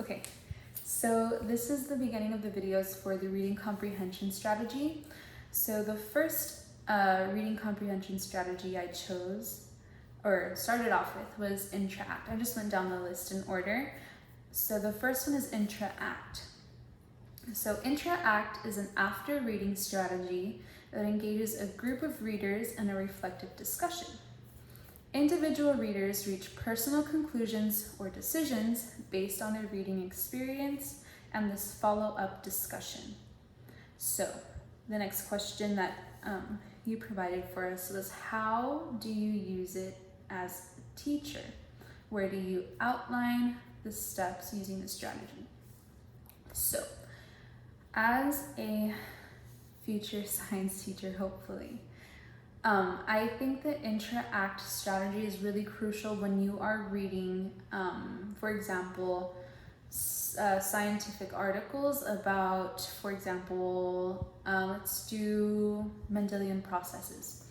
Okay, so this is the beginning of the videos for the reading comprehension strategy. So the first reading comprehension strategy I chose, or started off with, was Intra. I just went down the list in order. So the first one is Intra. So Intra is an after reading strategy that engages a group of readers in a reflective discussion. Individual readers reach personal conclusions or decisions based on their reading experience and this follow-up discussion. So the next question that you provided for us was, how do you use it as a teacher? Where do you outline the steps using the strategy? So as a future science teacher, hopefully, I think the Intra strategy is really crucial when you are reading, for example, scientific articles about, for example, let's do Mendelian processes.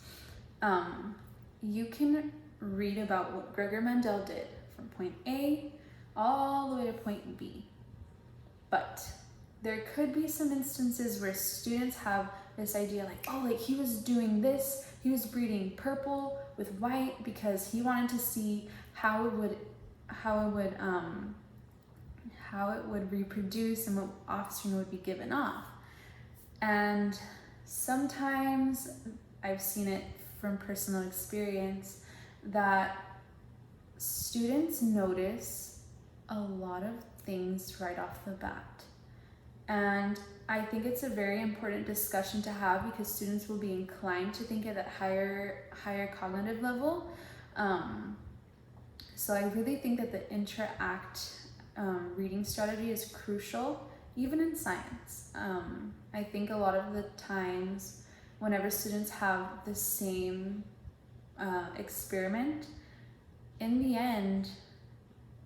You can read about what Gregor Mendel did from point A all the way to point B, but there could be some instances where students have this idea like, oh, like he was doing this, he was breeding purple with white because he wanted to see how it would reproduce and what offspring would be given off. And sometimes I've seen it from personal experience that students notice a lot of things right off the bat. And I think it's a very important discussion to have because students will be inclined to think at that higher cognitive level. So I really think that the Intra reading strategy is crucial, even in science. I think a lot of the times whenever students have the same experiment, in the end,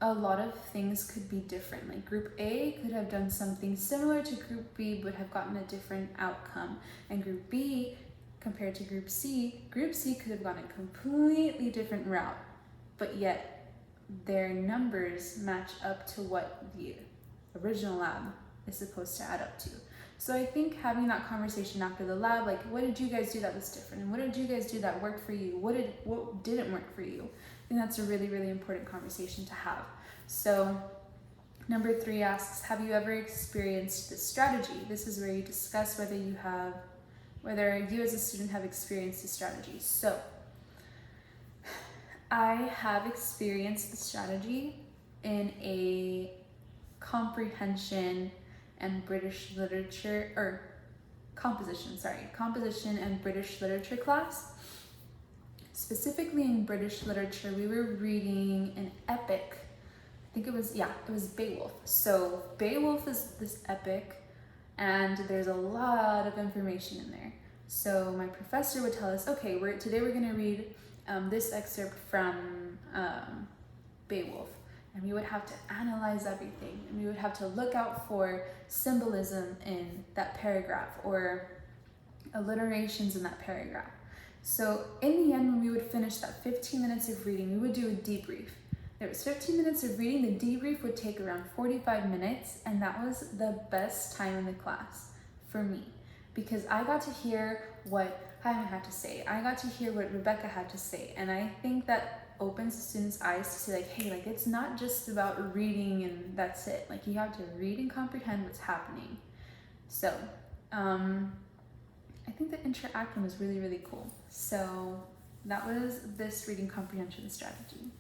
a lot of things could be different. Like group A could have done something similar to group B but have gotten a different outcome. And group B compared to group C could have gone a completely different route, but yet their numbers match up to what the original lab is supposed to add up to. So I think having that conversation after the lab, like, what did you guys do that was different? And what did you guys do that worked for you? What didn't work for you? I think that's a really, really important conversation to have. So number 3 asks, have you ever experienced this strategy? This is where you discuss whether you as a student have experienced this strategy. So I have experienced the strategy in a comprehension and British literature, or composition and British literature class. Specifically in British literature, we were reading an epic. I think it was Beowulf. So Beowulf is this epic, and there's a lot of information in there. So my professor would tell us, okay, today we're gonna read this excerpt from Beowulf. And we would have to analyze everything, and we would have to look out for symbolism in that paragraph or alliterations in that paragraph. So in the end, when we would finish that 15 minutes of reading, we would do a debrief. There was 15 minutes of reading, the debrief would take around 45 minutes, and that was the best time in the class for me, because I got to hear what Jaime had to say, I got to hear what Rebecca had to say, and I think that opens the students' eyes to say, like, hey, like, it's not just about reading and that's it. Like, you have to read and comprehend what's happening. So I think the Intra one was really, really cool. So that was this reading comprehension strategy.